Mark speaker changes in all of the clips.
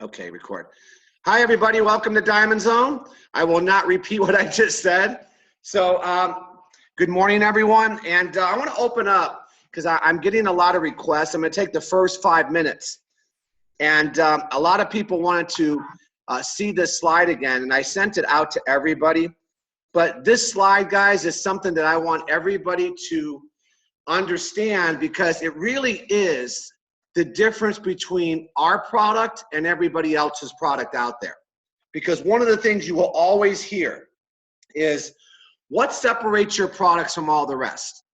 Speaker 1: Okay, record. Hi, everybody. Welcome to Diamond Zone. I will not repeat what I just said. So, good morning, everyone. And I want to open up because I'm getting a lot of requests. I'm going to take the first 5 minutes. And a lot of people wanted to see this slide again, and I sent it out to everybody. But this slide, guys, is something that I want everybody to understand because it really is the difference between our product and everybody else's product out there. Because one of the things you will always hear is what separates your products from all the rest.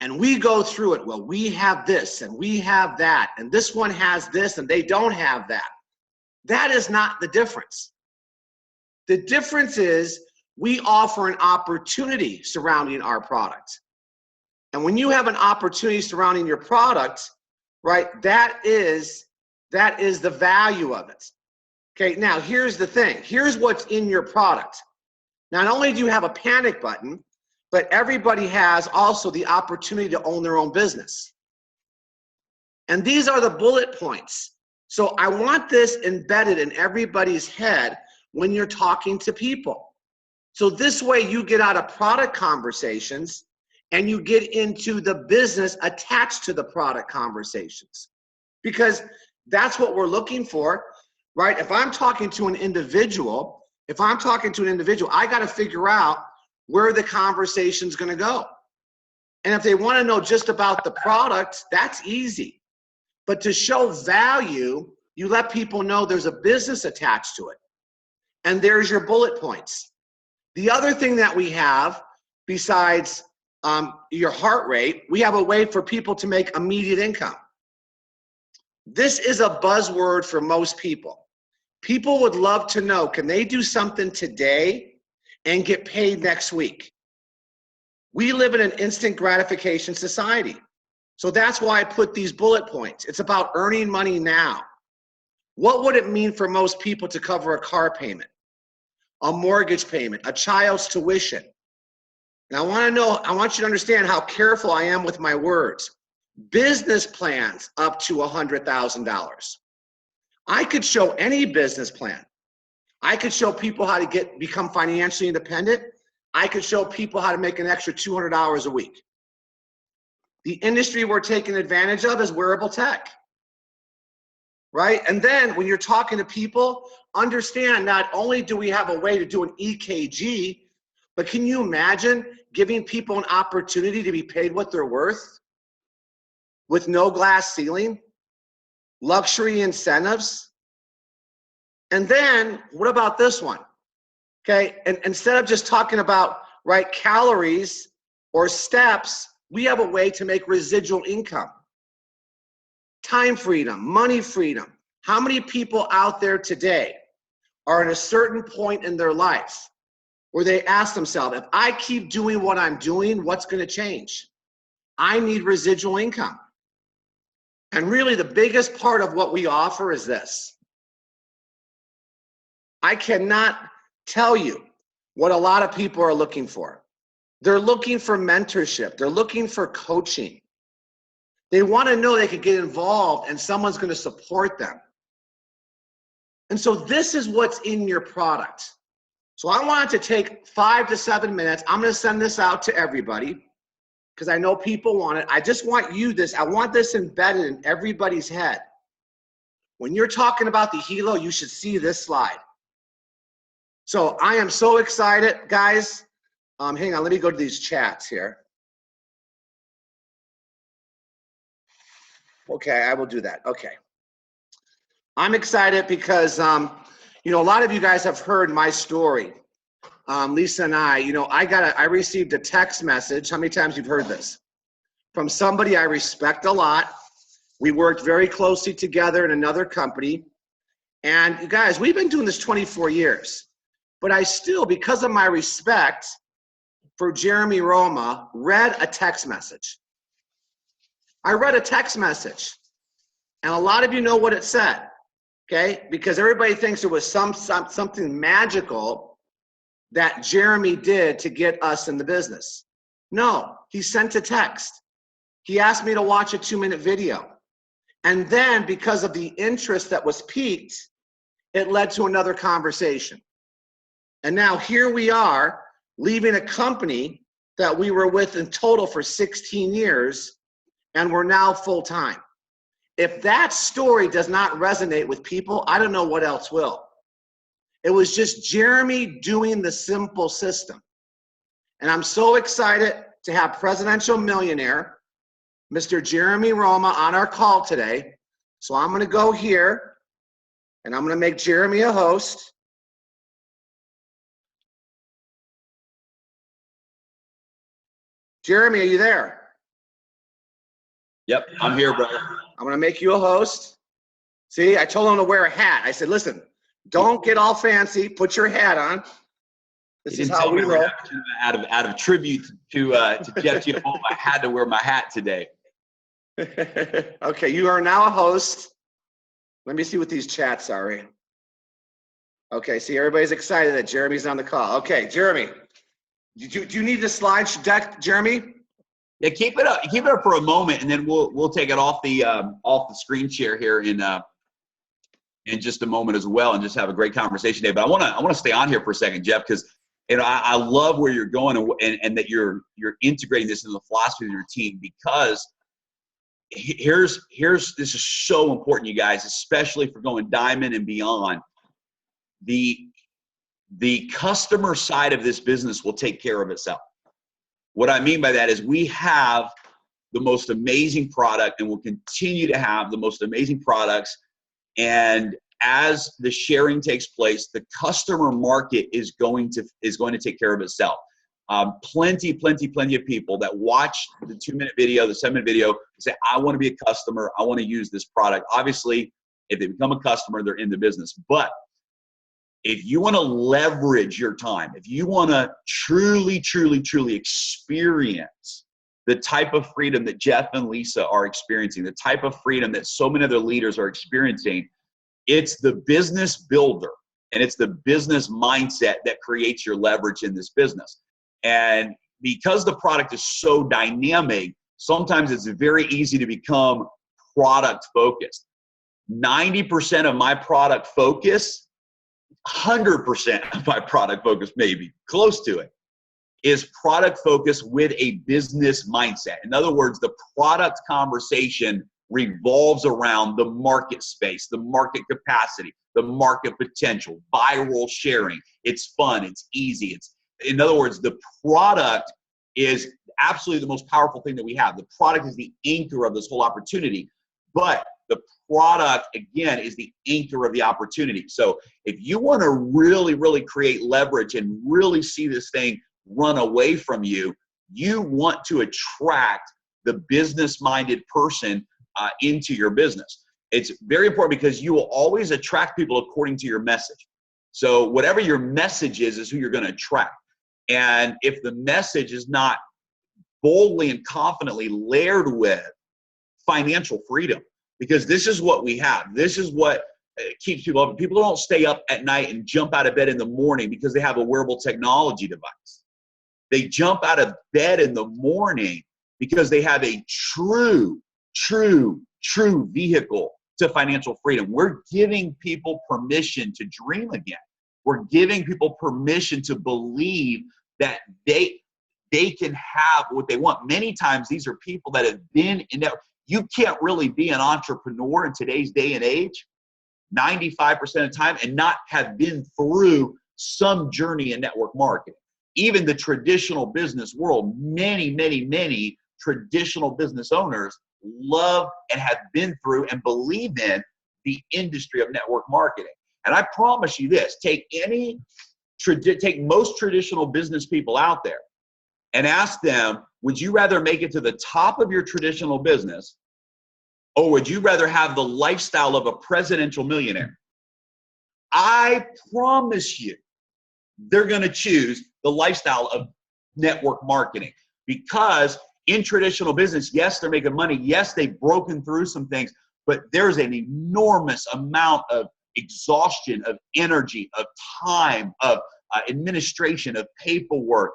Speaker 1: And we go through it. Well, we have this and we have that, and this one has this and they don't have that. That is not the difference. The difference is we offer an opportunity surrounding our product. And when you have an opportunity surrounding your product, right, that is the value of it. Okay, now here's the thing. Here's what's in your product. Not only do you have a panic button, but everybody has also the opportunity to own their own business. And these are the bullet points. So I want this embedded in everybody's head when you're talking to people. So this way you get out of product conversations and you get into the business attached to the product conversations. Because that's what we're looking for, right? If I'm talking to an individual, I got to figure out where the conversation's going to go. And if they want to know just about the product, that's easy. But to show value, you let people know there's a business attached to it. And there's your bullet points. The other thing that we have, besides your heart rate, we have a way for people to make immediate income. This is a buzzword for most people. People would love to know, can they do something today and get paid next week? We live in an instant gratification society. So that's why I put these bullet points. It's about earning money now. What would it mean for most people to cover a car payment, a mortgage payment, a child's tuition? And I want you to understand how careful I am with my words. Business plans up to $100,000. I could show any business plan. I could show people how to become financially independent. I could show people how to make an extra $200 a week. The industry we're taking advantage of is wearable tech, right? And then when you're talking to people, understand not only do we have a way to do an EKG, but can you imagine giving people an opportunity to be paid what they're worth with no glass ceiling, luxury incentives? And then what about this one? Okay, and instead of just talking about, right, calories or steps, we have a way to make residual income. Time freedom, money freedom. How many people out there today are at a certain point in their life where they ask themselves, if I keep doing what I'm doing, what's going to change? I need residual income. And really the biggest part of what we offer is this. I cannot tell you what a lot of people are looking for. They're looking for mentorship. They're looking for coaching. They want to know they could get involved and someone's going to support them. And so this is what's in your product. So I want it to take 5 to 7 minutes. I'm going to send this out to everybody because I know people want it. I just want I want this embedded in everybody's head. When you're talking about the Hilo, you should see this slide. So I am so excited, guys. Hang on, let me go to these chats here. Okay, I will do that. Okay. I'm excited because, you know, a lot of you guys have heard my story. Lisa and I, you know, I received a text message. How many times you've heard this? From somebody I respect a lot. We worked very closely together in another company. And you guys, we've been doing this 24 years. But I still, because of my respect for Jeremy Roma, read a text message. I read a text message. And a lot of you know what it said. Okay, because everybody thinks there was something magical that Jeremy did to get us in the business. No, he sent a text. He asked me to watch a 2-minute video. And then because of the interest that was piqued, it led to another conversation. And now here we are, leaving a company that we were with in total for 16 years, and we're now full-time. If that story does not resonate with people, I don't know what else will. It was just Jeremy doing the simple system. And I'm so excited to have Presidential Millionaire Mr. Jeremy Roma on our call today. So I'm going to go here, and I'm going to make Jeremy a host. Jeremy, are you there?
Speaker 2: Yep, I'm here, brother.
Speaker 1: I'm going to make you a host. See, I told him to wear a hat. I said, listen, don't get all fancy. Put your hat on. This is how we roll.
Speaker 2: Out of tribute to Jeff Giacomo, I had to wear my hat today.
Speaker 1: Okay, you are now a host. Let me see what these chats are. Okay, see, everybody's excited that Jeremy's on the call. Okay, Jeremy, do you need the slide deck, Jeremy?
Speaker 2: Yeah, keep it up. Keep it up for a moment, and then we'll take it off the screen share here in just a moment as well, and just have a great conversation today. But I want to stay on here for a second, Jeff, because I love where you're going and that you're integrating this into the philosophy of your team, because this is so important, you guys, especially for going diamond and beyond. The customer side of this business will take care of itself. What I mean by that is we have the most amazing product, and will continue to have the most amazing products. And as the sharing takes place, the customer market is going to take care of itself. Plenty of people that watch the 2-minute video, the 7-minute video, say, I want to be a customer. I want to use this product. Obviously, if they become a customer, they're in the business. But if you want to leverage your time, if you want to truly experience the type of freedom that Jeff and Lisa are experiencing, the type of freedom that so many other leaders are experiencing, it's the business builder and it's the business mindset that creates your leverage in this business. And because the product is so dynamic, sometimes it's very easy to become product focused. 90% of my product focus, 100% of my product focus, maybe close to it, is product focus with a business mindset. In other words, the product conversation revolves around the market space, the market capacity, the market potential, viral sharing. It's fun, it's easy. In other words, the product is absolutely the most powerful thing that we have. The product is the anchor of this whole opportunity, but the product, again, is the anchor of the opportunity. So if you want to really create leverage and really see this thing run away from you, you want to attract the business-minded person into your business. It's very important because you will always attract people according to your message. So whatever your message is who you're going to attract. And if the message is not boldly and confidently layered with financial freedom, because this is what we have. This is what keeps people up. People don't stay up at night and jump out of bed in the morning because they have a wearable technology device. They jump out of bed in the morning because they have a true vehicle to financial freedom. We're giving people permission to dream again. We're giving people permission to believe that they can have what they want. Many times these are people that have been in that. You can't really be an entrepreneur in today's day and age 95% of the time and not have been through some journey in network marketing. Even the traditional business world, many traditional business owners love and have been through and believe in the industry of network marketing. And I promise you this, take most traditional business people out there and ask them, would you rather make it to the top of your traditional business, or would you rather have the lifestyle of a presidential millionaire? I promise you, they're going to choose the lifestyle of network marketing, because in traditional business, yes, they're making money. Yes, they've broken through some things, but there's an enormous amount of exhaustion, of energy, of time, of administration, of paperwork,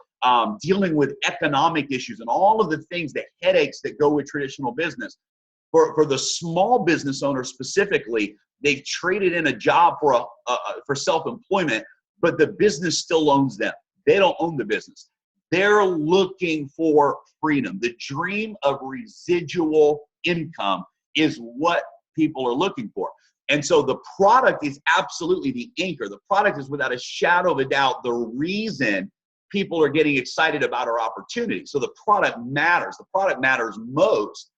Speaker 2: dealing with economic issues and all of the things, the headaches that go with traditional business. For the small business owner specifically, they've traded in a job for for self-employment, but the business still owns them. They don't own the business. They're looking for freedom. The dream of residual income is what people are looking for. And so the product is absolutely the anchor. The product is without a shadow of a doubt the reason people are getting excited about our opportunity. So the product matters. The product matters most,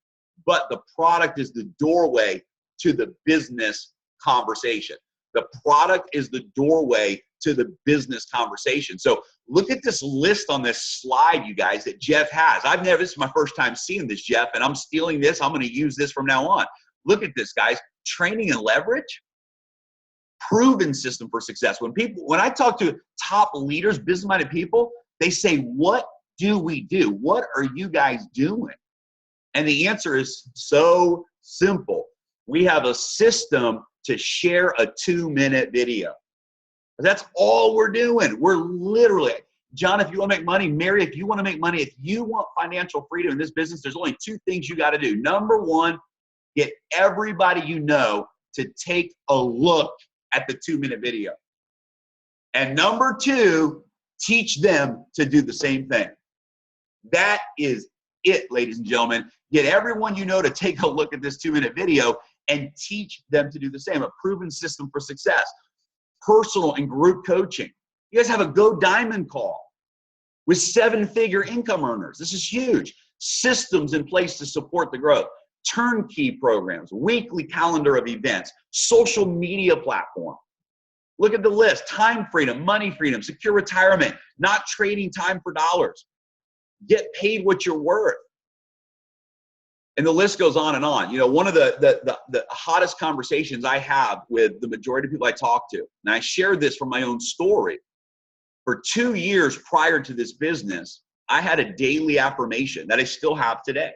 Speaker 2: but the product is the doorway to the business conversation. The product is the doorway to the business conversation. So look at this list on this slide, you guys, that Jeff has. This is my first time seeing this, Jeff, and I'm stealing this. I'm going to use this from now on. Look at this, guys. Training and leverage, proven system for success. When I talk to top leaders, business-minded people, they say, what do we do? What are you guys doing? And the answer is so simple. We have a system to share a 2-minute video. That's all we're doing. We're literally, John, if you want to make money, Mary, if you want to make money, if you want financial freedom in this business, there's only 2 things you got to do. Number 1, get everybody you know to take a look at the 2-minute video. And number 2, teach them to do the same thing. That is it, ladies and gentlemen. Get everyone you know to take a look at this 2-minute video and teach them to do the same. A proven system for success. Personal and group coaching. You guys have a Go Diamond call with 7-figure income earners. This is huge. Systems in place to support the growth. Turnkey programs, weekly calendar of events, social media platform. Look at the list. Time freedom, money freedom, secure retirement, not trading time for dollars. Get paid what you're worth. And the list goes on and on. You know, one of the hottest conversations I have with the majority of people I talk to, and I share this from my own story. For 2 years prior to this business, I had a daily affirmation that I still have today.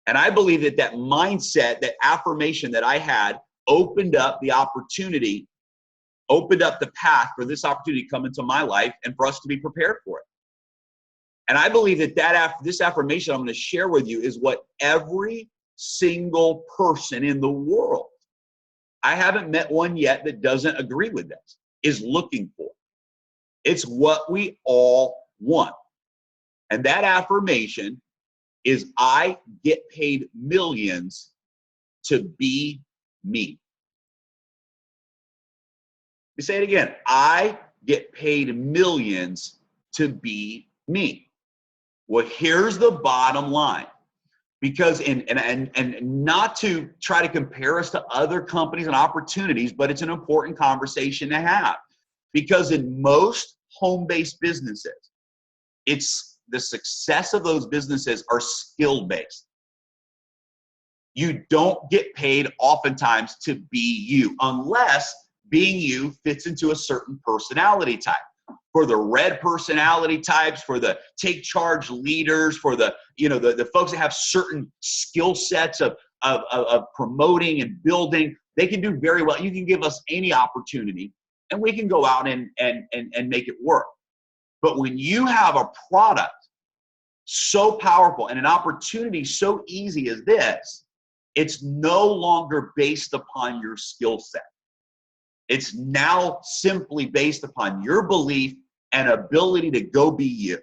Speaker 2: And I believe that that mindset, that affirmation that I had opened up the opportunity, opened up the path for this opportunity to come into my life and for us to be prepared for it. And I believe that this affirmation I'm going to share with you is what every single person in the world, I haven't met one yet that doesn't agree with this, is looking for. It's what we all want. And that affirmation is I get paid millions to be me. Let me say it again. I get paid millions to be me. Well, here's the bottom line. Because and not to try to compare us to other companies and opportunities, but it's an important conversation to have. Because in most home-based businesses, the success of those businesses are skill-based. You don't get paid oftentimes to be you, unless being you fits into a certain personality type. For the red personality types, for the take charge leaders, for the folks that have certain skill sets of promoting and building, they can do very well. You can give us any opportunity and we can go out and make it work. But when you have a product so powerful and an opportunity so easy as this, it's no longer based upon your skill set. It's now simply based upon your belief and ability to go be you.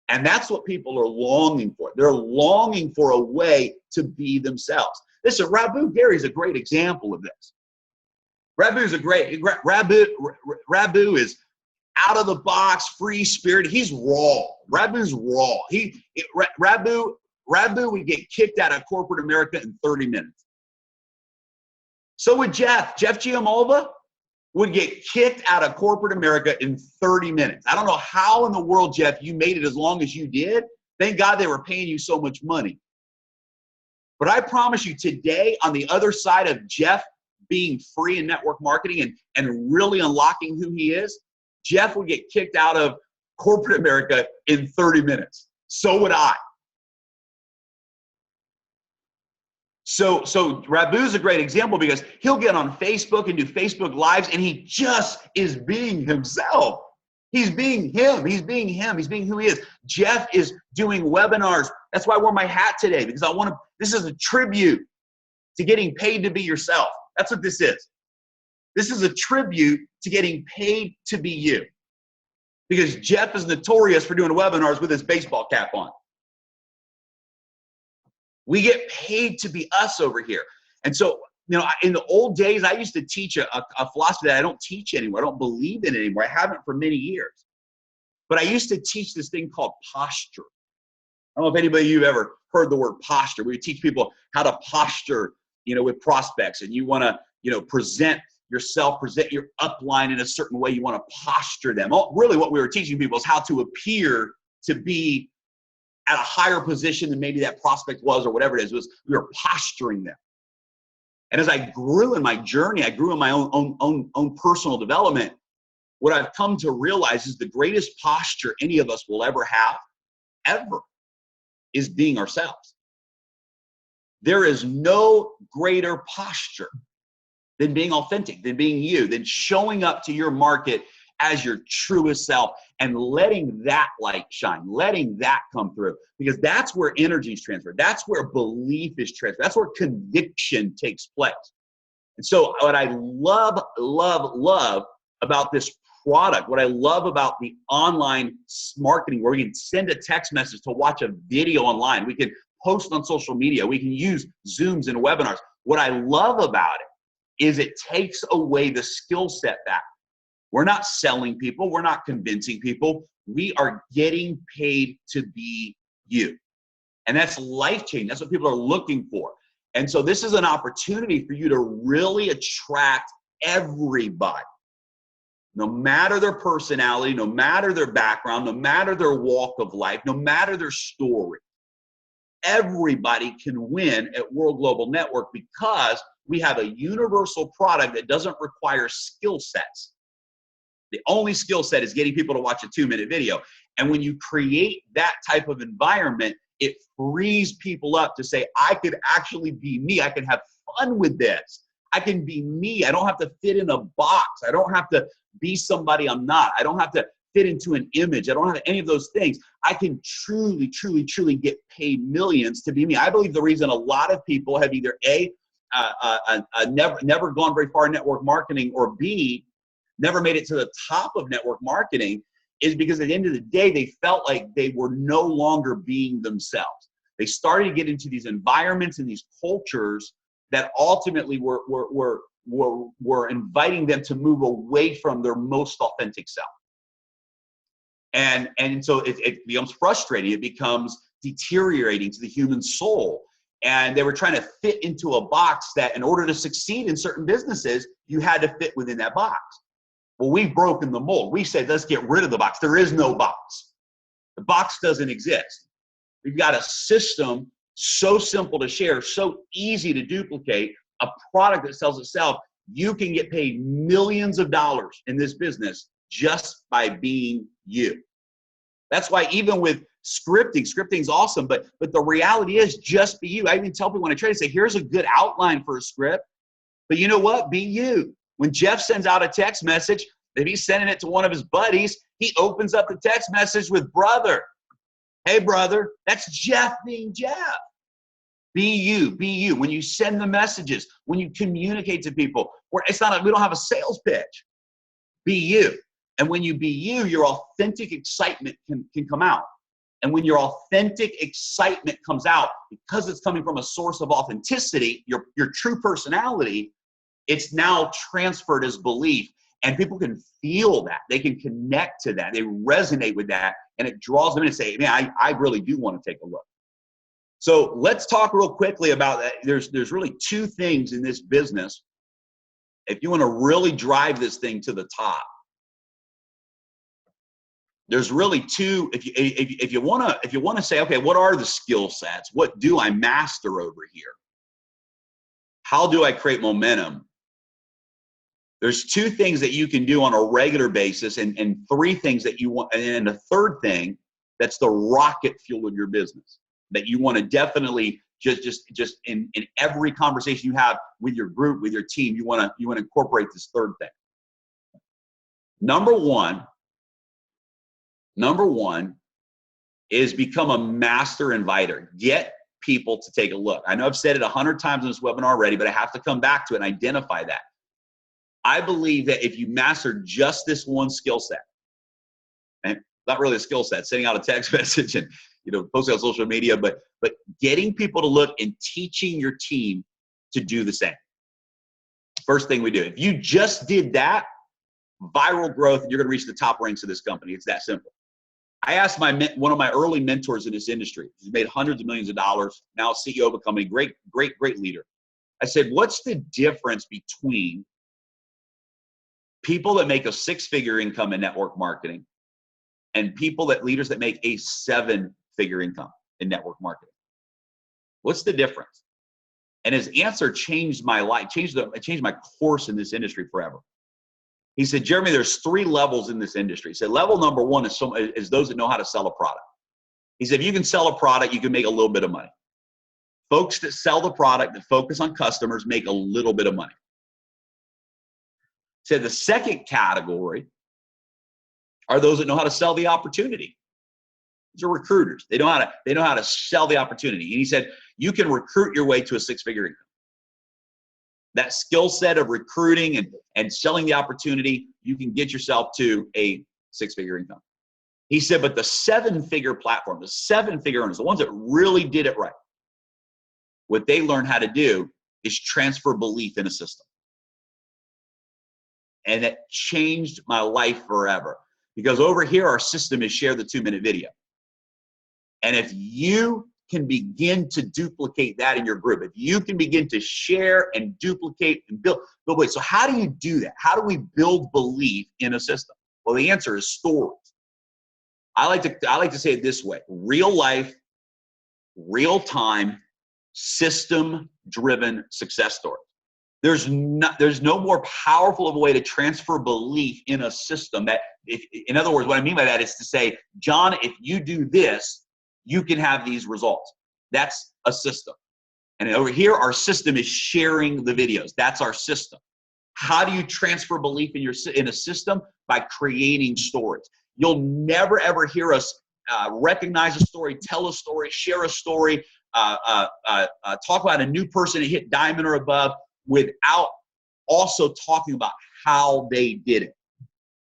Speaker 2: And that's what people are longing for. They're longing for a way to be themselves. Listen, Rabu Gary's a great example of this. Rabu is out of the box, free spirit. He's raw. Rabu's raw. Rabu would get kicked out of corporate America in 30 minutes. So would Jeff Giamolva would get kicked out of corporate America in 30 minutes. I don't know how in the world, Jeff, you made it as long as you did. Thank God they were paying you so much money. But I promise you today, on the other side of Jeff being free in network marketing and really unlocking who he is, Jeff would get kicked out of corporate America in 30 minutes. So would I. So Rabu's a great example because he'll get on Facebook and do Facebook Lives and he just is being himself. He's being him. He's being him. He's being who he is. Jeff is doing webinars. That's why I wore my hat today because this is a tribute to getting paid to be yourself. That's what this is. This is a tribute to getting paid to be you. Because Jeff is notorious for doing webinars with his baseball cap on. We get paid to be us over here. And so, in the old days, I used to teach a philosophy that I don't teach anymore. I don't believe in it anymore. I haven't for many years. But I used to teach this thing called posture. I don't know if anybody of you have ever heard the word posture. We teach people how to posture, with prospects, and you want to, present yourself, present your upline in a certain way. You want to posture them. Really what we were teaching people is how to appear to be at a higher position than maybe that prospect was, or whatever it is. We were posturing them. And as I grew in my journey, I grew in my own personal development. What I've come to realize is the greatest posture any of us will ever have, ever, is being ourselves. There is no greater posture than being authentic, than being you, than showing up to your market as your truest self and letting that light shine, letting that come through. Because that's where energy is transferred. That's where belief is transferred. That's where conviction takes place. And so what I love about this product, what I love about the online marketing, where we can send a text message to watch a video online, we can post on social media, we can use Zooms and webinars. What I love about it is it takes away the skill set back. We're not selling people. We're not convincing people. We are getting paid to be you. And that's life-changing. That's what people are looking for. And so this is an opportunity for you to really attract everybody. No matter their personality, no matter their background, no matter their walk of life, no matter their story. Everybody can win at World Global Network because we have a universal product that doesn't require skill sets. The only skill set is getting people to watch a 2-minute video. And when you create that type of environment, it frees people up to say, I could actually be me. I can have fun with this. I can be me. I don't have to fit in a box. I don't have to be somebody I'm not. I don't have to fit into an image. I don't have any of those things. I can truly, truly, truly get paid millions to be me. I believe the reason a lot of people have either never gone very far in network marketing, or B, never made it to the top of network marketing, is because at the end of the day, they felt like they were no longer being themselves. They started to get into these environments and these cultures that ultimately were inviting them to move away from their most authentic self. And so it becomes frustrating. It becomes deteriorating to the human soul. And they were trying to fit into a box that in order to succeed in certain businesses, you had to fit within that box. Well, we've broken the mold. We said, let's get rid of the box. There is no box. The box doesn't exist. We've got a system so simple to share, so easy to duplicate, a product that sells itself. You can get paid millions of dollars in this business just by being you. That's why even with scripting's awesome, but the reality is just be you. I even tell people when I try to say, here's a good outline for a script, but you know what? Be you. When Jeff sends out a text message, if he's sending it to one of his buddies, he opens up the text message with brother. Hey, brother. That's Jeff being Jeff. Be you. Be you. When you send the messages, when you communicate to people, we don't have a sales pitch. Be you. And when you be you, your authentic excitement can come out. And when your authentic excitement comes out, because it's coming from a source of authenticity, your true personality, it's now transferred as belief. And people can feel that. They can connect to that. They resonate with that. And it draws them in and say, man, I really do want to take a look. So let's talk real quickly about that. There's really two things in this business. If you want to really drive this thing to the top, there's really two. If you want to say, okay, what are the skill sets? What do I master over here? How do I create momentum? There's two things that you can do on a regular basis, and three things that you want, and then a third thing that's the rocket fuel of your business that you want to definitely just in every conversation you have with your group, with your team, you want to incorporate this third thing. Number one is become a master inviter. Get people to take a look. I know I've said it 100 times in this webinar already, but I have to come back to it and identify that. I believe that if you master just this one skill set, and not really a skill set, sending out a text message and posting on social media, but getting people to look and teaching your team to do the same. First thing we do. If you just did that, viral growth, and you're going to reach the top ranks of this company. It's that simple. I asked one of my early mentors in this industry, who's made hundreds of millions of dollars, now CEO of a company, great leader. I said, what's the difference between people that make a 6-figure income in network marketing and leaders that make a 7-figure income in network marketing? What's the difference? And his answer changed my life, changed my course in this industry forever. He said, Jeremy, there's 3 levels in this industry. He said, level number 1 is those that know how to sell a product. He said, if you can sell a product, you can make a little bit of money. Folks that sell the product, that focus on customers, make a little bit of money. He said, the second category are those that know how to sell the opportunity. These are recruiters. They know how to sell the opportunity. And he said, you can recruit your way to a 6-figure income. That skill set of recruiting and selling the opportunity, you can get yourself to a 6-figure income. He said, but the 7-figure platform, the 7-figure earners, the ones that really did it right, what they learn how to do is transfer belief in a system. And it changed my life forever. Because over here, our system is share the 2-minute video. And if you can begin to duplicate that in your group, if you can begin to share and duplicate and build. But wait, so how do you do that? How do we build belief in a system? Well, the answer is stories. I like to say it this way: real life, real time, system-driven success stories. There's no more powerful of a way to transfer belief in a system that, in other words, what I mean by that is to say, John, if you do this, you can have these results. That's a system. And over here, our system is sharing the videos. That's our system. How do you transfer belief in a system? By creating stories. You'll never, ever hear us recognize a story, tell a story, share a story, talk about a new person that hit diamond or above without also talking about how they did it.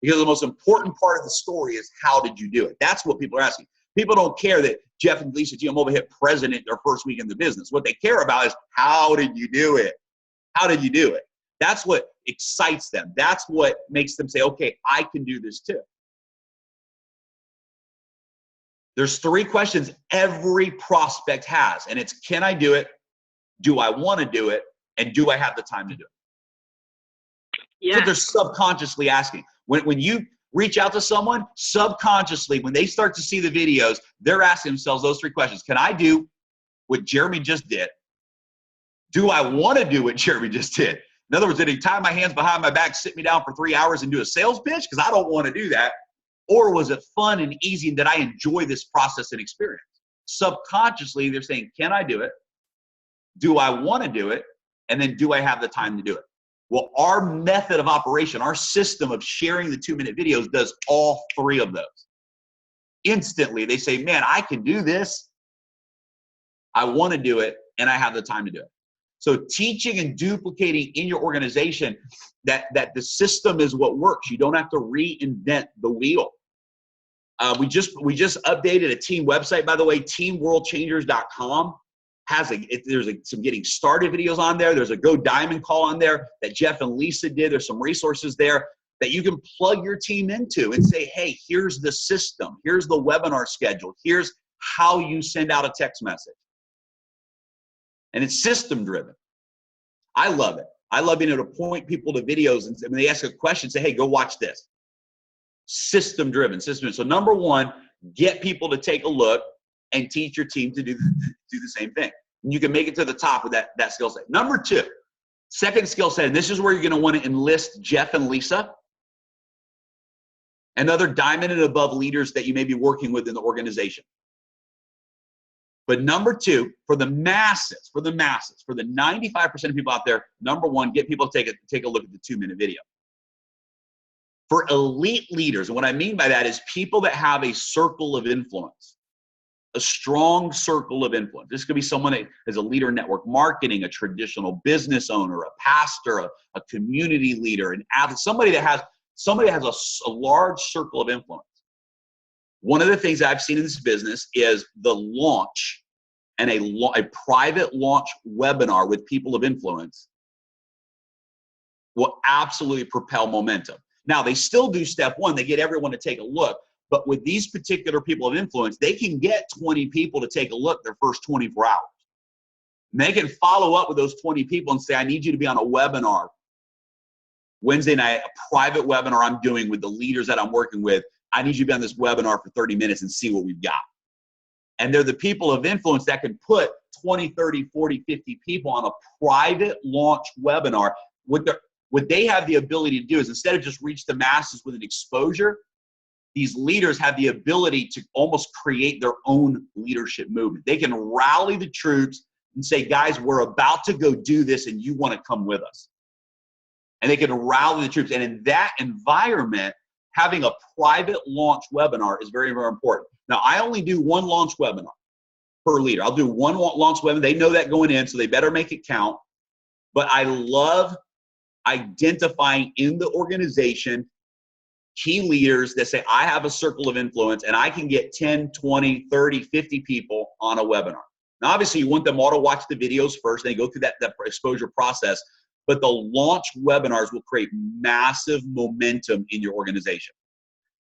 Speaker 2: Because the most important part of the story is, how did you do it? That's what people are asking. People don't care that Jeff and Lisa Giamobile hit president their first week in the business. What they care about is, how did you do it? How did you do it? That's what excites them. That's what makes them say, okay, I can do this too. There's 3 questions every prospect has, and it's, can I do it? Do I want to do it? And do I have the time to do it? Yeah. So they're subconsciously asking. When you reach out to someone, subconsciously, when they start to see the videos, they're asking themselves those 3 questions. Can I do what Jeremy just did? Do I want to do what Jeremy just did? In other words, did he tie my hands behind my back, sit me down for 3 hours and do a sales pitch? Because I don't want to do that. Or was it fun and easy and did I enjoy this process and experience? Subconsciously, they're saying, can I do it? Do I want to do it? And then, do I have the time to do it? Well, our method of operation, our system of sharing the 2-minute videos does all 3 of those. Instantly, they say, man, I can do this. I want to do it, and I have the time to do it. So teaching and duplicating in your organization that the system is what works. You don't have to reinvent the wheel. We just updated a team website, by the way, teamworldchangers.com. There's some getting started videos on there. There's a Go Diamond call on there that Jeff and Lisa did. There's some resources there that you can plug your team into and say, hey, here's the system. Here's the webinar schedule. Here's how you send out a text message. And it's system driven. I love it. I love being able to point people to videos and when they ask a question, say, hey, go watch this. System driven. So number 1, get people to take a look and teach your team to do the same thing. And you can make it to the top with that skill set. Number 2, second skill set, and this is where you're going to want to enlist Jeff and Lisa and other diamond and above leaders that you may be working with in the organization. But number 2, for the masses, for the 95% of people out there, number 1, get people to take a look at the 2-minute video. For elite leaders, and what I mean by that is people that have a circle of influence. a strong circle of influence. This could be someone that is a leader in network marketing, a traditional business owner, a pastor, a community leader, an athlete, somebody that has a large circle of influence. One of the things I've seen in this business is the launch and a private launch webinar with people of influence will absolutely propel momentum. Now, they still do step one. They get everyone to take a look. But with these particular people of influence, they can get 20 people to take a look their first 24 hours. And they can follow up with those 20 people and say, I need you to be on a webinar Wednesday night, a private webinar I'm doing with the leaders that I'm working with. I need you to be on this webinar for 30 minutes and see what we've got. And they're the people of influence that can put 20, 30, 40, 50 people on a private launch webinar. What they have the ability to do is, instead of just reach the masses with an exposure, these leaders have the ability to almost create their own leadership movement. They can rally the troops and say, guys, we're about to go do this and you want to come with us. And they can rally the troops. And in that environment, having a private launch webinar is very, very important. Now, I only do one launch webinar per leader. I'll do one launch webinar. They know that going in, so they better make it count. But I love identifying in the organization key leaders that say, I have a circle of influence and I can get 10, 20, 30, 50 people on a webinar. Now, obviously, you want them all to watch the videos first. They go through that exposure process. But the launch webinars will create massive momentum in your organization.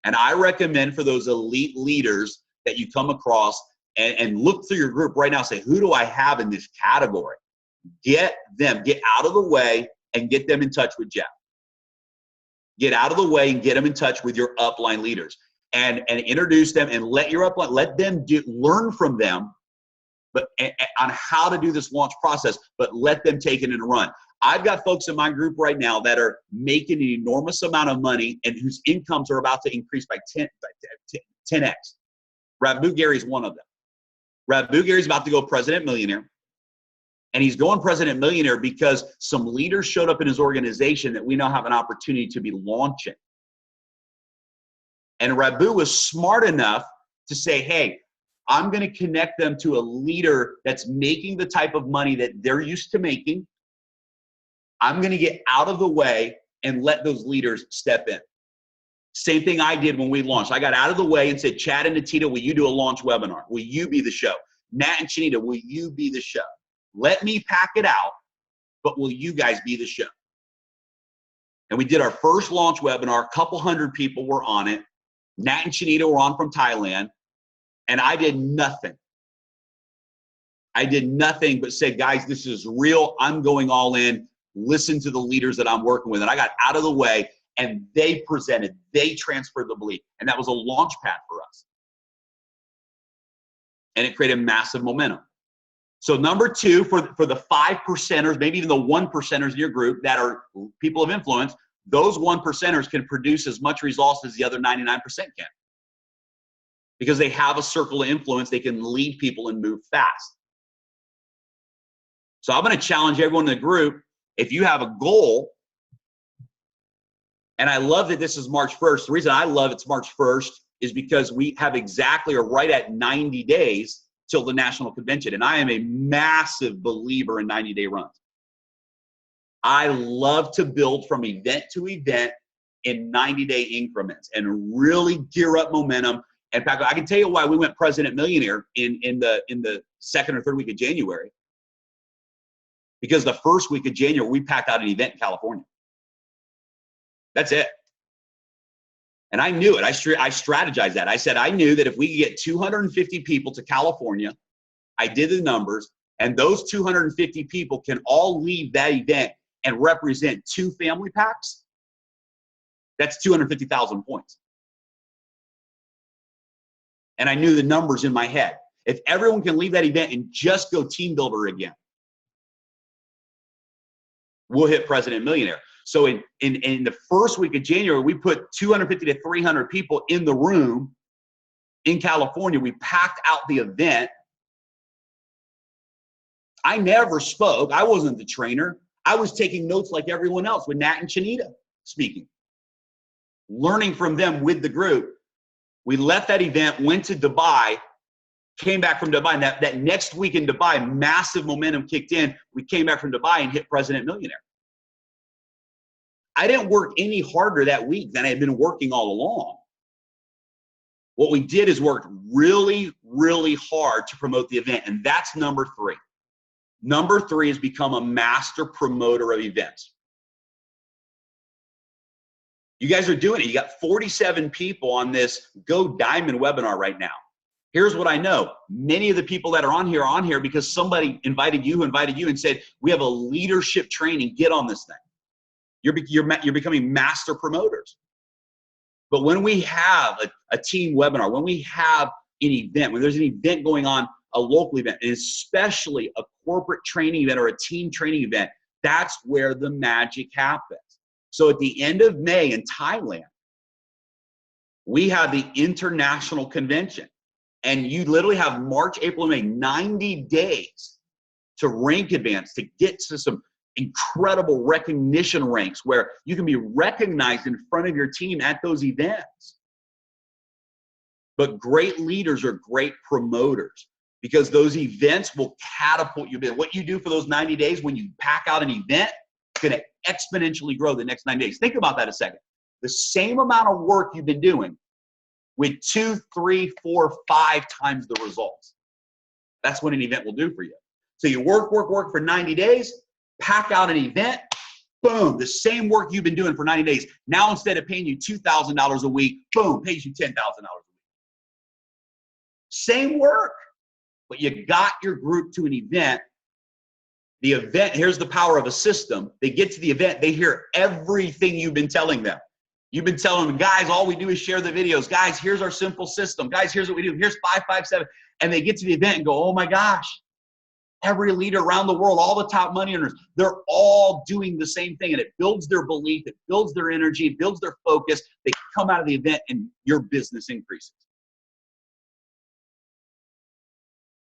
Speaker 2: And I recommend for those elite leaders that you come across and look through your group right now, say, who do I have in this category? Get them, get out of the way and get them in touch with Jeff. Get out of the way and get them in touch with your upline leaders and introduce them and let your upline, let them learn from them, but on how to do this launch process, but let them take it and run. I've got folks in my group right now that are making an enormous amount of money and whose incomes are about to increase by 10x. Raghu Gary is one of them. Raghu Gary is about to go President Millionaire. And he's going President Millionaire because some leaders showed up in his organization that we now have an opportunity to be launching. And Raghu was smart enough to say, hey, I'm going to connect them to a leader that's making the type of money that they're used to making. I'm going to get out of the way and let those leaders step in. Same thing I did when we launched. I got out of the way and said, Chad and Natita, will you do a launch webinar? Will you be the show? Nat and Chanita, will you be the show? Let me pack it out, but will you guys be the show? And we did our first launch webinar. A couple hundred people were on it. Nat and Chanita were on from Thailand. And I did nothing. I did nothing but say, guys, this is real. I'm going all in. Listen to the leaders that I'm working with. And I got out of the way and they presented, they transferred the belief. And that was a launch pad for us. And it created massive momentum. So number two, for the 5%ers, maybe even the 1%ers in your group that are people of influence, those 1%ers can produce as much results as the other 99% can. Because they have a circle of influence, they can lead people and move fast. So I'm going to challenge everyone in the group. If you have a goal, and I love that this is March 1st. The reason I love it's March 1st is because we have exactly or right at 90 days till the national convention. And I am a massive believer in 90-day runs. I love to build from event to event in 90-day increments and really gear up momentum. In fact, I can tell you why we went President Millionaire in the second or third week of January. Because the first week of January, we packed out an event in California. That's it. And I knew it. I strategized that. I said, I knew that if we could get 250 people to California, I did the numbers, and those 250 people can all leave that event and represent 2 family packs. That's 250,000 points. And I knew the numbers in my head. If everyone can leave that event and just go team builder again, we'll hit President Millionaire. So in the first week of January, we put 250 to 300 people in the room in California. We packed out the event. I never spoke. I wasn't the trainer. I was taking notes like everyone else with Nat and Chanita speaking, learning from them with the group. We left that event, went to Dubai, came back from Dubai. And that next week in Dubai, massive momentum kicked in. We came back from Dubai and hit President Millionaire. I didn't work any harder that week than I had been working all along. What we did is worked really, really hard to promote the event. And that's number 3. Number 3 is become a master promoter of events. You guys are doing it. You got 47 people on this Go Diamond webinar right now. Here's what I know. Many of the people that are on here because somebody invited you and said, we have a leadership training, get on this thing. You're becoming master promoters. But when we have a team webinar, when we have an event, when there's an event going on, a local event, and especially a corporate training event or a team training event, that's where the magic happens. So at the end of May in Thailand, we have the international convention. And you literally have March, April, and May, 90 days to rank advance, to get to some incredible recognition ranks where you can be recognized in front of your team at those events. But great leaders are great promoters because those events will catapult you. What you do for those 90 days when you pack out an event, it's going to exponentially grow the next 90 days. Think about that a second. The same amount of work you've been doing with 2, 3, 4, 5 times the results. That's what an event will do for you. So you work for 90 days, pack out an event, boom, the same work you've been doing for 90 days. Now instead of paying you $2,000 a week, boom, pays you $10,000 a week. Same work, but you got your group to an event. The event, here's the power of a system. They get to the event, they hear everything you've been telling them. You've been telling them, guys, all we do is share the videos. Guys, here's our simple system. Guys, here's what we do. Here's 5, 5, 7. And they get to the event and go, oh my gosh, every leader around the world, all the top money earners, they're all doing the same thing. And it builds their belief, it builds their energy, it builds their focus. They come out of the event and your business increases.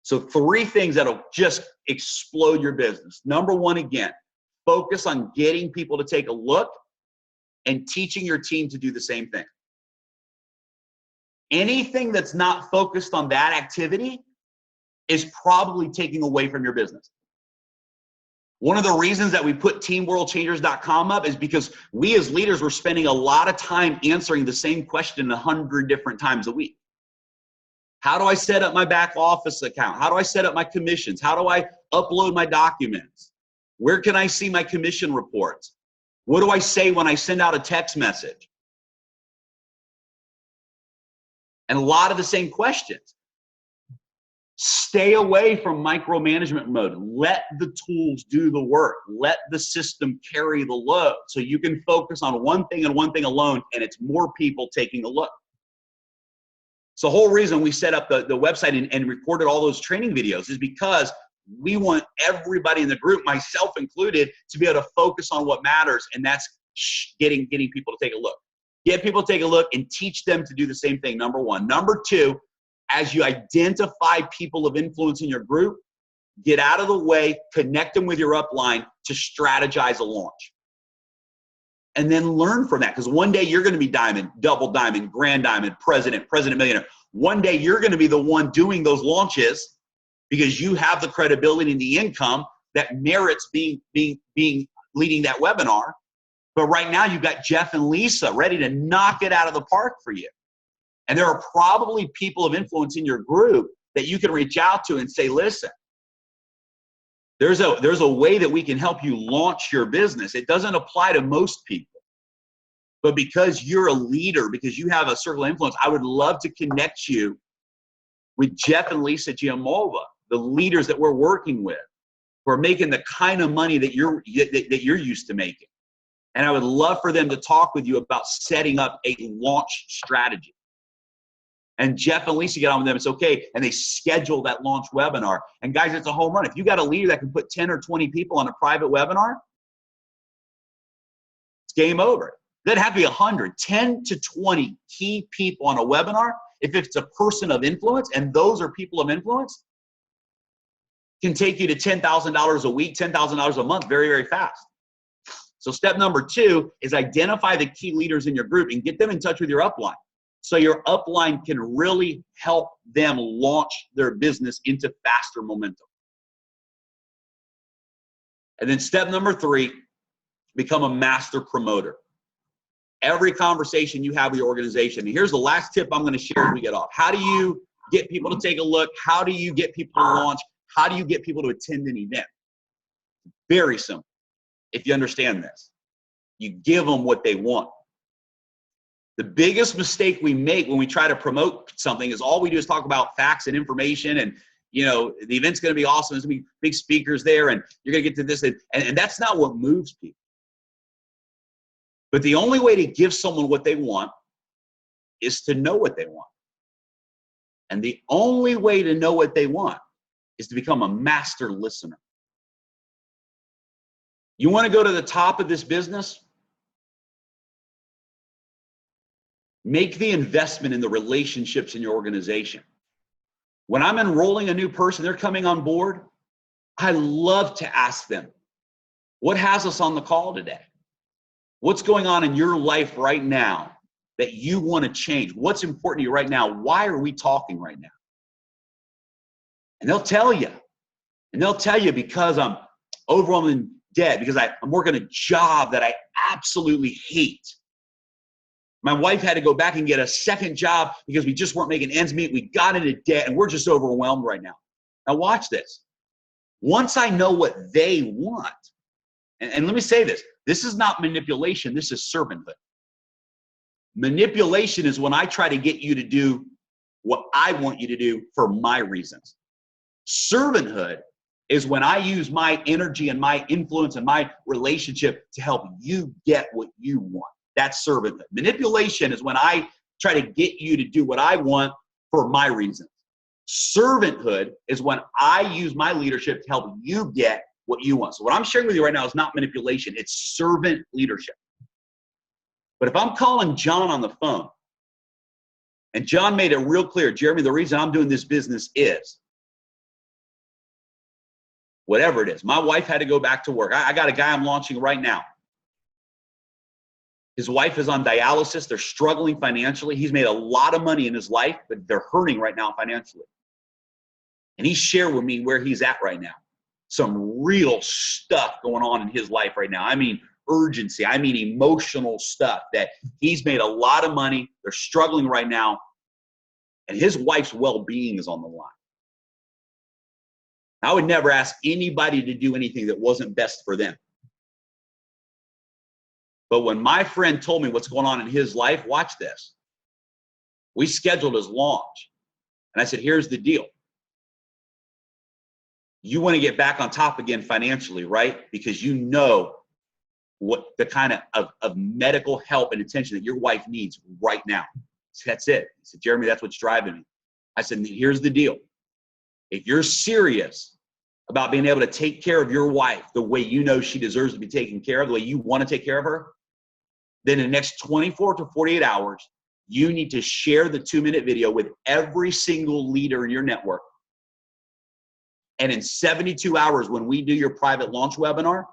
Speaker 2: So 3 things that'll just explode your business. Number 1, again, focus on getting people to take a look and teaching your team to do the same thing. Anything that's not focused on that activity is probably taking away from your business. One of the reasons that we put teamworldchangers.com up is because we as leaders were spending a lot of time answering the same question 100 different times a week. How do I set up my back office account? How do I set up my commissions? How do I upload my documents? Where can I see my commission reports? What do I say when I send out a text message? And a lot of the same questions. Stay away from micromanagement mode. Let the tools do the work. Let the system carry the load so you can focus on one thing and one thing alone, and it's more people taking a look. So the whole reason we set up the website and recorded all those training videos is because we want everybody in the group, myself included, to be able to focus on what matters, and that's getting people to take a look. Get people to take a look and teach them to do the same thing, number 1. Number 2, as you identify people of influence in your group, get out of the way, connect them with your upline to strategize a launch. And then learn from that, because one day you're going to be diamond, double diamond, grand diamond, president millionaire. One day you're going to be the one doing those launches because you have the credibility and the income that merits being leading that webinar. But right now you've got Jeff and Lisa ready to knock it out of the park for you. And there are probably people of influence in your group that you can reach out to and say, listen, there's a way that we can help you launch your business. It doesn't apply to most people. But because you're a leader, because you have a circle of influence, I would love to connect you with Jeff and Lisa Giamova, the leaders that we're working with, who are making the kind of money that you're used to making. And I would love for them to talk with you about setting up a launch strategy. And Jeff and Lisa get on with them. It's okay. And they schedule that launch webinar. And guys, it's a home run. If you got a leader that can put 10 or 20 people on a private webinar, it's game over. It doesn't have to be 100, 10 to 20 key people on a webinar. If it's a person of influence, and those are people of influence, can take you to $10,000 a week, $10,000 a month very, very fast. So step number 2 is identify the key leaders in your group and get them in touch with your upline. so your upline can really help them launch their business into faster momentum. And then step number 3, become a master promoter. Every conversation you have with your organization, and here's the last tip I'm going to share as we get off. How do you get people to take a look? How do you get people to launch? How do you get people to attend an event? Very simple. If you understand this, you give them what they want. The biggest mistake we make when we try to promote something is all we do is talk about facts and information, and the event's going to be awesome. There's going to be big speakers there, and you're going to get to this, and that's not what moves people. But the only way to give someone what they want is to know what they want. And the only way to know what they want is to become a master listener. You want to go to the top of this business? Make the investment in the relationships in your organization. When I'm enrolling a new person, they're coming on board, I love to ask them, what has us on the call today? What's going on in your life right now that you want to change? What's important to you right now? Why are we talking right now? And they'll tell you. And they'll tell you, because I'm overwhelmed in debt, because I'm working a job that I absolutely hate. My wife had to go back and get a second job because we just weren't making ends meet. We got into debt and we're just overwhelmed right now. Now watch this. Once I know what they want, and let me say this, this is not manipulation, this is servanthood. Manipulation is when I try to get you to do what I want you to do for my reasons. Servanthood is when I use my energy and my influence and my relationship to help you get what you want. That's servanthood. Manipulation is when I try to get you to do what I want for my reasons. Servanthood is when I use my leadership to help you get what you want. So what I'm sharing with you right now is not manipulation, it's servant leadership. But if I'm calling John on the phone, and John made it real clear, Jeremy, the reason I'm doing this business is whatever it is. My wife had to go back to work. I got a guy I'm launching right now. His wife is on dialysis. They're struggling financially. He's made a lot of money in his life, but they're hurting right now financially. And he shared with me where he's at right now. Some real stuff going on in his life right now. I mean, urgency. I mean, emotional stuff that he's made a lot of money. They're struggling right now. And his wife's well-being is on the line. I would never ask anybody to do anything that wasn't best for them. But when my friend told me what's going on in his life, watch this. We scheduled his launch. And I said, here's the deal. You want to get back on top again financially, right? Because you know what the kind of medical help and attention that your wife needs right now. So that's it. He said, Jeremy, that's what's driving me. I said, here's the deal. If you're serious about being able to take care of your wife the way you know she deserves to be taken care of, the way you want to take care of her, then in the next 24 to 48 hours, you need to share the 2-minute video with every single leader in your network. And in 72 hours, when we do your private launch webinar,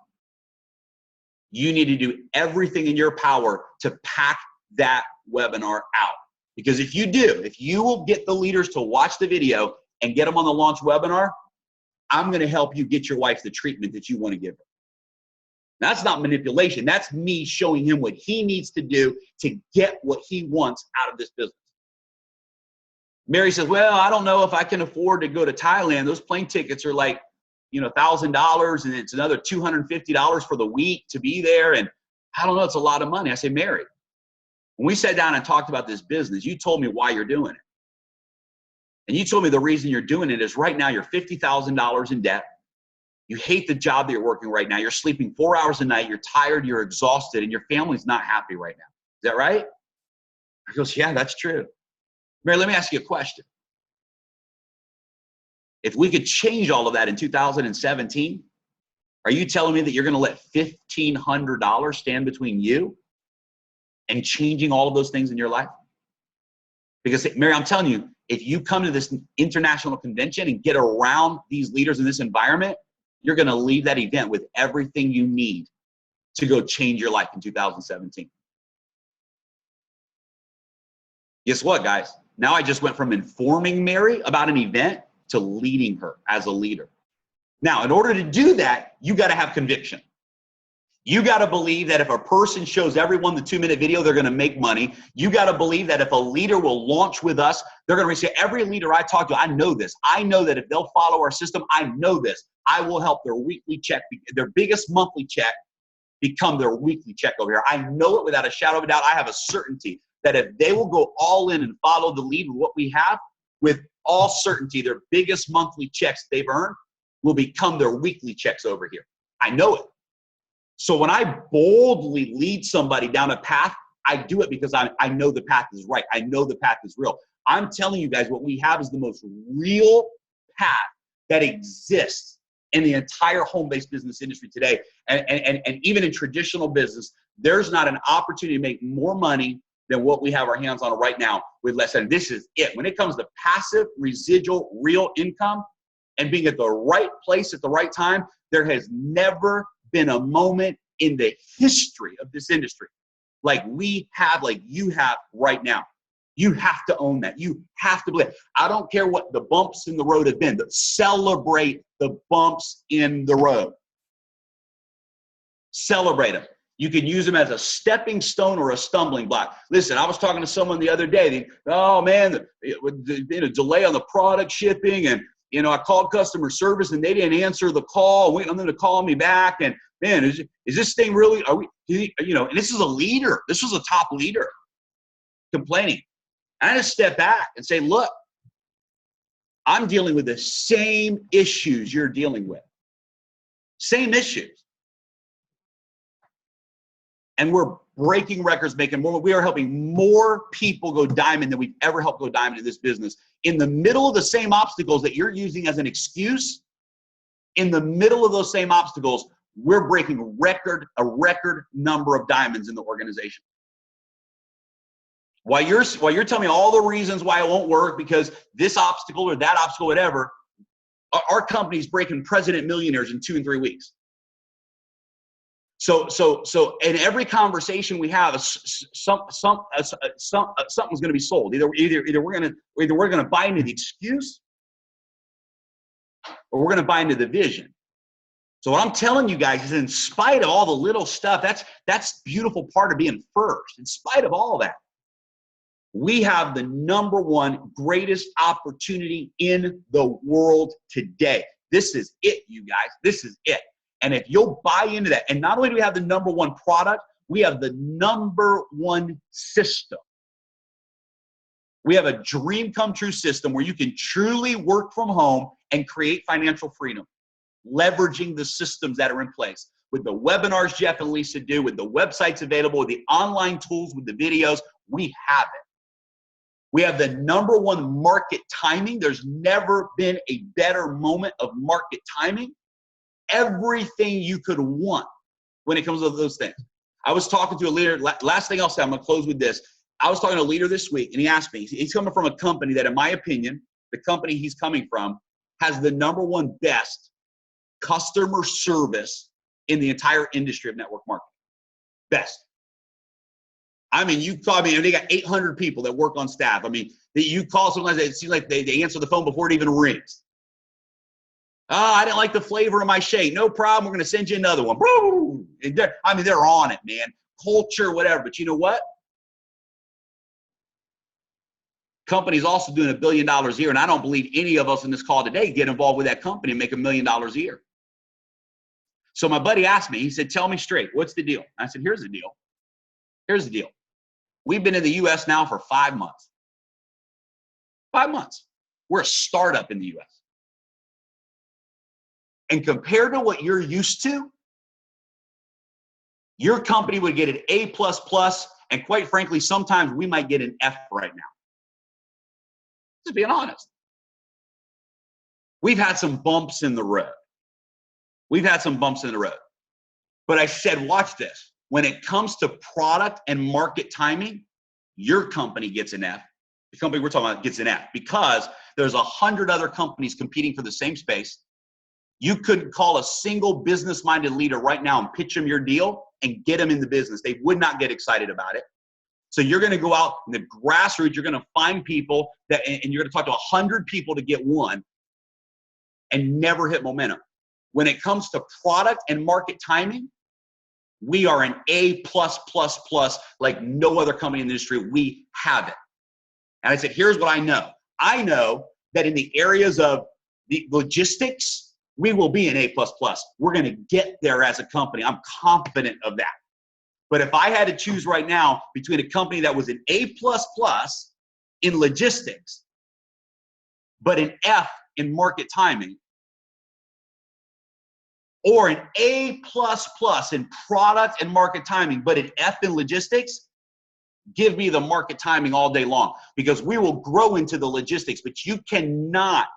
Speaker 2: you need to do everything in your power to pack that webinar out. Because if you do, if you will get the leaders to watch the video and get them on the launch webinar, I'm going to help you get your wife the treatment that you want to give her. That's not manipulation. That's me showing him what he needs to do to get what he wants out of this business. Mary says, well, I don't know if I can afford to go to Thailand. Those plane tickets are like, $1,000, and it's another $250 for the week to be there. And I don't know, it's a lot of money. I say, Mary, when we sat down and talked about this business, you told me why you're doing it. And you told me the reason you're doing it is right now you're $50,000 in debt. You hate the job that you're working right now. You're sleeping 4 hours a night. You're tired. You're exhausted. And your family's not happy right now. Is that right? He goes, yeah, that's true. Mary, let me ask you a question. If we could change all of that in 2017, are you telling me that you're going to let $1,500 stand between you and changing all of those things in your life? Because, Mary, I'm telling you, if you come to this international convention and get around these leaders in this environment, you're going to leave that event with everything you need to go change your life in 2017. Guess what, guys? Now I just went from informing Mary about an event to leading her as a leader. Now, in order to do that, you got to have conviction. You got to believe that if a person shows everyone the 2-minute video, they're going to make money. You got to believe that if a leader will launch with us, they're going to say, every leader I talk to, I know this. I know that if they'll follow our system, I know this. I will help their weekly check, their biggest monthly check, become their weekly check over here. I know it without a shadow of a doubt. I have a certainty that if they will go all in and follow the lead with what we have, with all certainty, their biggest monthly checks they've earned will become their weekly checks over here. I know it. So when I boldly lead somebody down a path, I do it because I know the path is right. I know the path is real. I'm telling you guys, what we have is the most real path that exists in the entire home-based business industry today. And even in traditional business, there's not an opportunity to make more money than what we have our hands on right now with less than. This is it. When it comes to passive, residual, real income and being at the right place at the right time, there has never been a moment in the history of this industry like we have, like you have right now. You have to own that. You have to believe. I don't care what the bumps in the road have been, but celebrate the bumps in the road. Celebrate them. You can use them as a stepping stone or a stumbling block. Listen, I was talking to someone the other day. Oh man, the delay on the product shipping, and I called customer service and they didn't answer the call. Waiting on them to call me back. And man, is this thing really? Are we? And this is a leader. This was a top leader complaining. I just step back and say, look, I'm dealing with the same issues you're dealing with. Same issues. And we're breaking records, making more. We are helping more people go diamond than we've ever helped go diamond in this business. In the middle of the same obstacles that you're using as an excuse, in the middle of those same obstacles, we're breaking a record number of diamonds in the organization. While you're telling me all the reasons why it won't work because this obstacle or that obstacle, whatever, our company's breaking president millionaires in 2 and 3 weeks. So in every conversation we have, something's going to be sold. Either we're going to buy into the excuse, or we're going to buy into the vision. So what I'm telling you guys is, in spite of all the little stuff, that's the beautiful part of being first. In spite of all that, we have the #1 greatest opportunity in the world today. This is it, you guys. This is it. And if you'll buy into that, and not only do we have the #1 product, we have the #1 system. We have a dream come true system where you can truly work from home and create financial freedom, leveraging the systems that are in place. With the webinars Jeff and Lisa do, with the websites available, with the online tools, with the videos, we have it. We have the #1 market timing. There's never been a better moment of market timing. Everything you could want when it comes to those things. I was talking to a leader, last thing I'll say, I'm going to close with this. I was talking to a leader this week, and he asked me, he's coming from a company that, in my opinion, the company he's coming from has the #1 best customer service in the entire industry of network marketing. Best. I mean, you call me, and they got 800 people that work on staff. I mean, you call sometimes, it seems like they answer the phone before it even rings. Oh, I didn't like the flavor of my shake. No problem. We're going to send you another one. I mean, they're on it, man. Culture, whatever. But you know what? Company's also doing $1 billion a year, and I don't believe any of us in this call today get involved with that company and make $1 million a year. So my buddy asked me, he said, tell me straight, what's the deal? I said, here's the deal. Here's the deal. We've been in the U.S. now for 5 months. 5 months. We're a startup in the U.S. And compared to what you're used to, your company would get an A++, and quite frankly, sometimes we might get an F right now. Just being honest. We've had some bumps in the road. We've had some bumps in the road. But I said, watch this. When it comes to product and market timing, your company gets an F. The company we're talking about gets an F because there's 100 other companies competing for the same space. You couldn't call a single business-minded leader right now and pitch them your deal and get them in the business. They would not get excited about it. So you're going to go out in the grassroots, you're going to find people that, and you're going to talk to 100 people to get one and never hit momentum. When it comes to product and market timing, we are an A+++ like no other company in the industry. We have it. And I said, here's what I know. I know that in the areas of the logistics, we will be an A++. We're going to get there as a company. I'm confident of that. But if I had to choose right now between a company that was an A++ in logistics, but an F in market timing, or an A++ in product and market timing, but an F in logistics, give me the market timing all day long, because we will grow into the logistics. But you cannot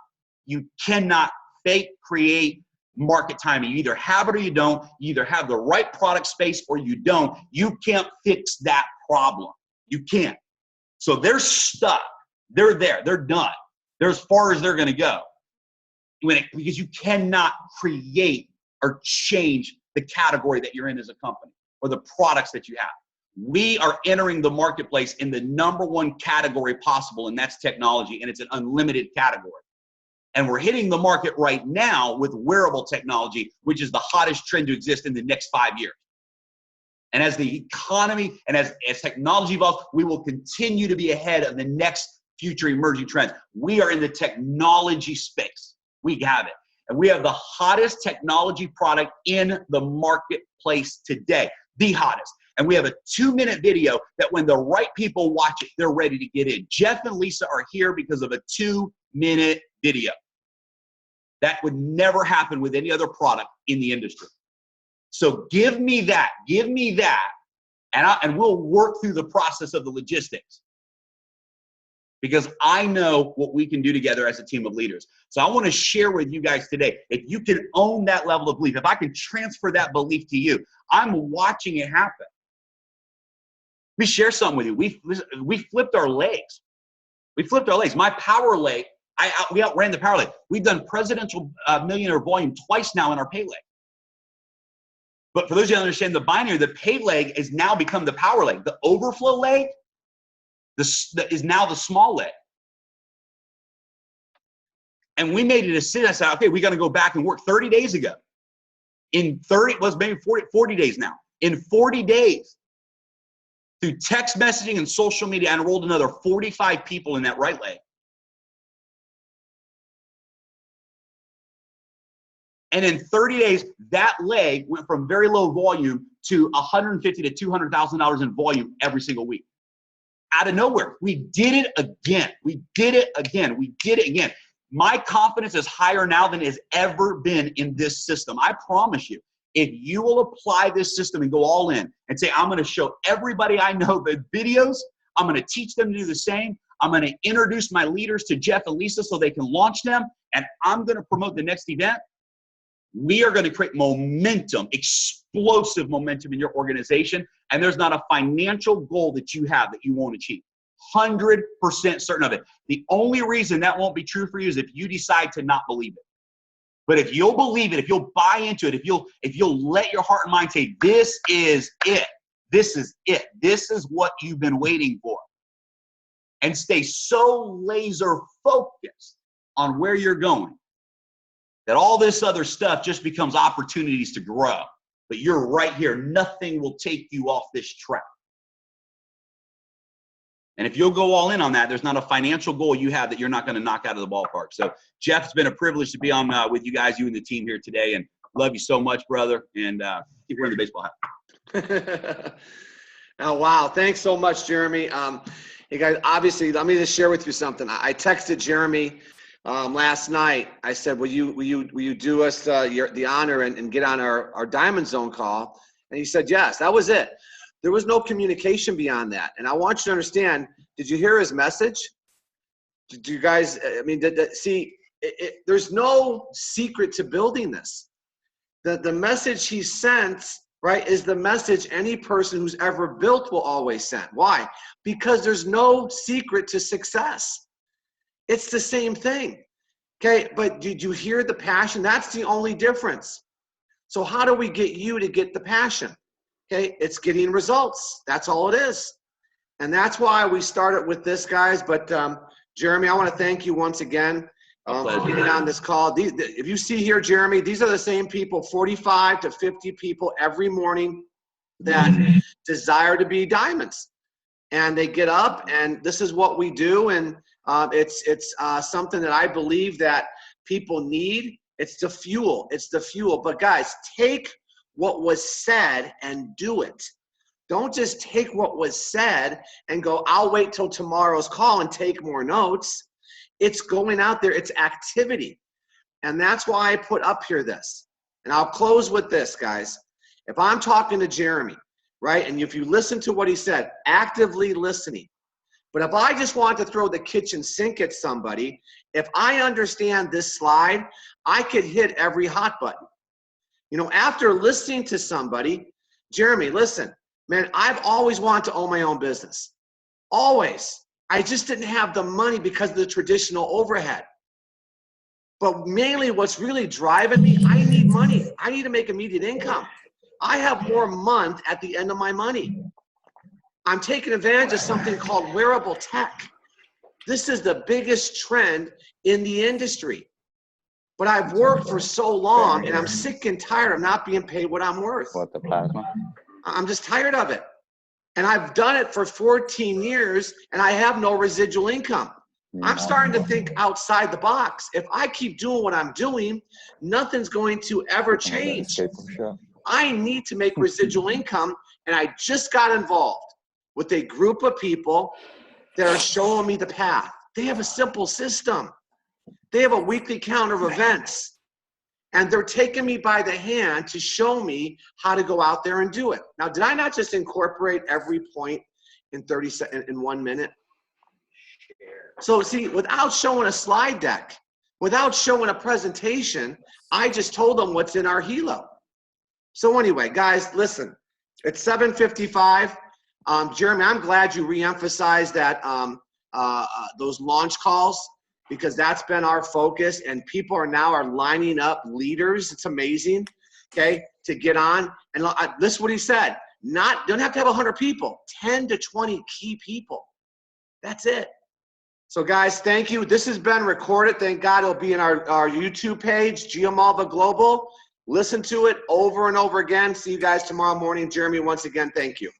Speaker 2: fake create market timing. You either have it or you don't. You either have the right product space or you don't. You can't fix that problem. You can't. So they're stuck. They're there. They're done. They're as far as they're going to go. Because you cannot create or change the category that you're in as a company or the products that you have. We are entering the marketplace in the #1 category possible, and that's technology, and it's an unlimited category. And we're hitting the market right now with wearable technology, which is the hottest trend to exist in the next 5 years. And as the economy and as technology evolves, we will continue to be ahead of the next future emerging trends. We are in the technology space. We have it. And we have the hottest technology product in the marketplace today, the hottest. And we have a 2-minute video that when the right people watch it, they're ready to get in. Jeff and Lisa are here because of a 2-minute video. That would never happen with any other product in the industry. So give me that, and we'll work through the process of the logistics. Because I know what we can do together as a team of leaders. So I want to share with you guys today, if you can own that level of belief, if I can transfer that belief to you, I'm watching it happen. Let me share something with you. We flipped our legs. We flipped our legs. My power leg, we outran the power leg. We've done Presidential Millionaire volume twice now in our pay leg. But for those of you who understand the binary, the pay leg has now become the power leg. The overflow leg is now the small leg. And we made a decision. I said, okay, we got to go back and work 30 days ago. In 40 days now. In 40 days, through text messaging and social media, I enrolled another 45 people in that right leg. And in 30 days, that leg went from very low volume to $150,000 to $200,000 in volume every single week. Out of nowhere, we did it again. We did it again. We did it again. My confidence is higher now than it has ever been in this system. I promise you, if you will apply this system and go all in and say, I'm going to show everybody I know the videos, I'm going to teach them to do the same. I'm going to introduce my leaders to Jeff and Lisa so they can launch them, and I'm going to promote the next event. We are going to create momentum, explosive momentum in your organization, and there's not a financial goal that you have that you won't achieve. 100% certain of it. The only reason that won't be true for you is if you decide to not believe it. But if you'll believe it, if you'll buy into it, if you'll let your heart and mind say, this is it, this is it, this is what you've been waiting for, and stay so laser focused on where you're going, that all this other stuff just becomes opportunities to grow. But you're right here. Nothing will take you off this track. And if you'll go all in on that, there's not a financial goal you have that you're not going to knock out of the ballpark. So, Jeff, it's been a privilege to be on with you guys, you and the team here today. And love you so much, brother. And keep wearing the baseball hat.
Speaker 1: Oh, wow. Thanks so much, Jeremy. Hey, guys, obviously, let me just share with you something. I texted Jeremy last night. I said, will you do us the honor and get on our Diamond Zone call? And he said, yes. That was it. There was no communication beyond that. And I want you to understand, did you hear his message? Did you guys, I mean, there's no secret to building this. The message he sent, right, is the message any person who's ever built will always send. Why? Because there's no secret to success. It's the same thing. Okay, but did you hear the passion? That's the only difference. So how do we get you to get the passion? Okay, it's getting results. That's all it is. And that's why we started with this, guys. But Jeremy, I want to thank you once again for getting on this call. If you see here, Jeremy, these are the same people, 45 to 50 people every morning that desire to be diamonds. And they get up, and this is what we do. And it's something that I believe that people need. It's the fuel. It's the fuel. But guys, take what was said and do it. Don't just take what was said and go, I'll wait till tomorrow's call and take more notes. It's going out there. It's activity. And that's why I put up here this. And I'll close with this, guys. If I'm talking to Jeremy, right, and if you listen to what he said, actively listening. But if I just want to throw the kitchen sink at somebody, if I understand this slide, I could hit every hot button. You know, after listening to somebody, Jeremy, listen, man, I've always wanted to own my own business. Always. I just didn't have the money because of the traditional overhead. But mainly what's really driving me, I need money. I need to make immediate income. I have more month at the end of my money. I'm taking advantage of something called wearable tech. This is the biggest trend in the industry. But I've worked for so long, and I'm sick and tired of not being paid what I'm worth.
Speaker 3: What, the plasma?
Speaker 1: I'm just tired of it. And I've done it for 14 years, and I have no residual income. I'm starting to think outside the box. If I keep doing what I'm doing, nothing's going to ever change. I need to make residual income, and I just got involved with a group of people that are showing me the path. They have a simple system. They have a weekly calendar of events, and they're taking me by the hand to show me how to go out there and do it. Now, did I not just incorporate every point in 30 seconds, in 1 minute? So see, without showing a slide deck, without showing a presentation, I just told them what's in our Hilo. So anyway, guys, listen, it's 7:55. Jeremy, I'm glad you reemphasized that those launch calls, because that's been our focus, and people are lining up leaders. It's amazing, okay, to get on. And this is what he said. Don't have to have 100 people, 10 to 20 key people. That's it. So guys, thank you. This has been recorded. Thank God it'll be in our YouTube page, Giamalva Global. Listen to it over and over again. See you guys tomorrow morning. Jeremy, once again, thank you.